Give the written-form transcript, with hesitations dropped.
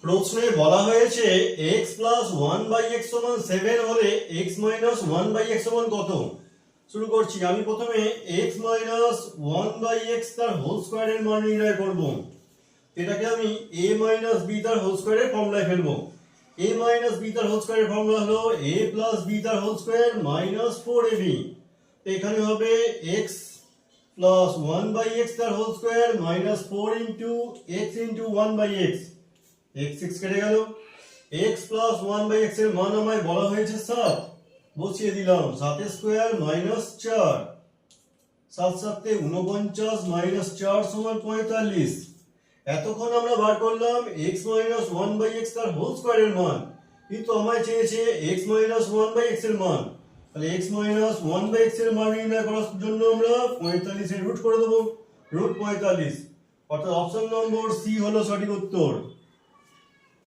প্রশ্নে বলা হয়েছে x প্লাস 1/x সমান 7 হলে x মাইনাস 1/x সমান কত। শুরু করছি। আমি প্রথমে x মাইনাস 1/x তার হোল স্কয়ারের মান নির্ণয় করব। এটাকে আমি a মাইনাস b তার হোল স্কয়ারের ফর্মুলায় ফেলবো। a মাইনাস b তার হোল স্কয়ারের ফর্মুলা হলো a প্লাস b তার হোল স্কয়ার মাইনাস 4ab। এখানে হবে x প্লাস 1/x তার whole square minus 4 into x into 1/x। x কেটে গেল। x প্লাস 1/x এর মান আমায় বলা হয়েছে 7, বসিয়ে দিলাম। 7 স্কয়ার মাইনাস 4, 7 7 49 মাইনাস 4 সমান 45। এতক্ষণ আমরা বার করলাম x মাইনাস 1/x তার হোল স্কয়ারের মান, কিন্তু আমায় চেয়েছে x মাইনাস 1/x এর মান। তাহলে x মাইনাস 1/x এর মান নির্ণয় করার জন্য আমরা 45 এর রুট করে দেবো, √45। অর্থাৎ অপশন নম্বর সি হলো সঠিক উত্তর।